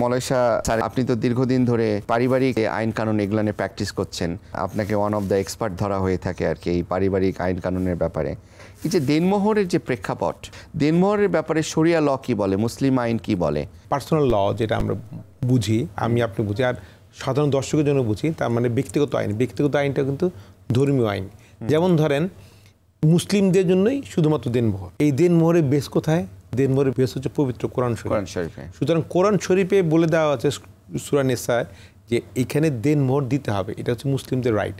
মলয়সা sir, আপনি তো দীর্ঘদিন ধরে পারিবারিক আইন কানুন এগুলানে প্র্যাকটিস করছেন, আপনাকে ওয়ান অফ দ্য এক্সপার্ট ধরা হয়ে থাকে আর কি এই পারিবারিক আইন কানুনের ব্যাপারে। এই যে দেনমোহরের যে প্রেক্ষাপট, দেনমোহরের ব্যাপারে শরিয়া ল কি বলে, মুসলিম আইন কি বলে? পার্সোনাল ল যেটা আমরা বুঝি, আপনি বুঝি, আর সাধারণ দর্শকের জন্য বুঝি, তার মানে ব্যক্তিগত আইন। ব্যক্তিগত আইনটা কিন্তু ধর্মীয় আইন। যেমন ধরেন মুসলিমদের জন্যই শুধুমাত্র দেনমোহর। এই দেনমোহরের বেস কোথায়? দেনমোহরের বেস হচ্ছে পবিত্র কোরআন শরীফে। সুতরাং কোরআন শরীফে বলে দেওয়া আছে সূরা নিসায় যে এখানে দেনমোহর দিতে হবে, এটা হচ্ছে মুসলিমদের রাইট।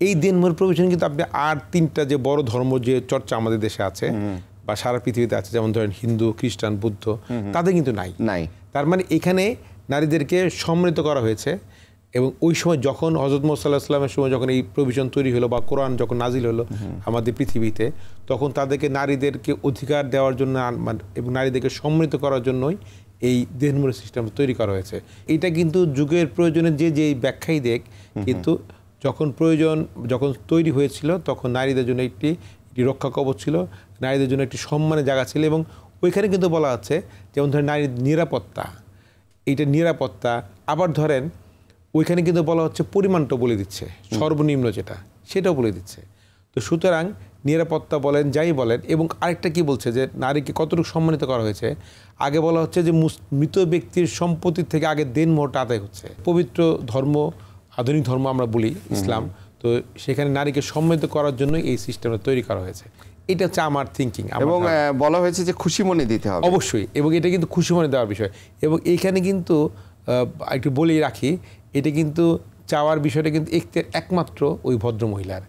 এই দেনমোহর প্রভিশন কিন্তু আপনি আর তিনটা যে বড় ধর্ম যে চর্চা আমাদের দেশে আছে বা সারা পৃথিবীতে আছে, যেমন ধরেন হিন্দু, খ্রিস্টান, বুদ্ধ, তাদের কিন্তু নাই। তার মানে এখানে নারীদেরকে সম্মানিত করা হয়েছে। এবং ওই সময় যখন হযরত মুহাম্মদ সাল্লাল্লাহু আলাইহি ওয়াসাল্লামের সময় যখন এই প্রভিশন তৈরি হলো বা কোরআন যখন নাজিল হলো আমাদের পৃথিবীতে, তখন তাদেরকে নারীদেরকে অধিকার দেওয়ার জন্য এবং নারীদেরকে সম্মানিত করার জন্যই এই দেনমোহর সিস্টেম তৈরি করা হয়েছে। এটা কিন্তু যুগের প্রয়োজনে যে ব্যাখ্যাই দেখ, কিন্তু যখন প্রয়োজন যখন তৈরি হয়েছিল তখন নারীদের জন্য একটি রক্ষা কবচ ছিল, নারীদের জন্য একটি সম্মানের জায়গা ছিল। এবং ওইখানে কিন্তু বলা আছে যেমন ধরেন নারীর নিরাপত্তা, এইটা নিরাপত্তা। আবার ধরেন ওইখানে কিন্তু বলা হচ্ছে পরিমাণটা বলে দিচ্ছে, সর্বনিম্ন যেটা সেটাও বলে দিচ্ছে। তো সুতরাং নিরাপত্তা বলেন, যাই বলেন। এবং আরেকটা কি বলছে যে নারীকে কতটুকু সম্মানিত করা হয়েছে, আগে বলা হচ্ছে যে মৃত ব্যক্তির সম্পত্তির থেকে আগে দেনমোহরটা আদায় হচ্ছে। পবিত্র ধর্ম, আধুনিক ধর্ম আমরা বলি ইসলাম, তো সেখানে নারীকে সম্মানিত করার জন্য এই সিস্টেমটা তৈরি করা হয়েছে। এটা হচ্ছে আমার থিঙ্কিং। এবং বলা হয়েছে যে খুশি মনে দিতে হবে, অবশ্যই। এবং এটা কিন্তু খুশি মনে দেওয়ার বিষয়। এবং এইখানে কিন্তু একটু বলেই রাখি, এটা কিন্তু চাওয়ার বিষয়টা কিন্তু একমাত্র ওই ভদ্র মহিলার।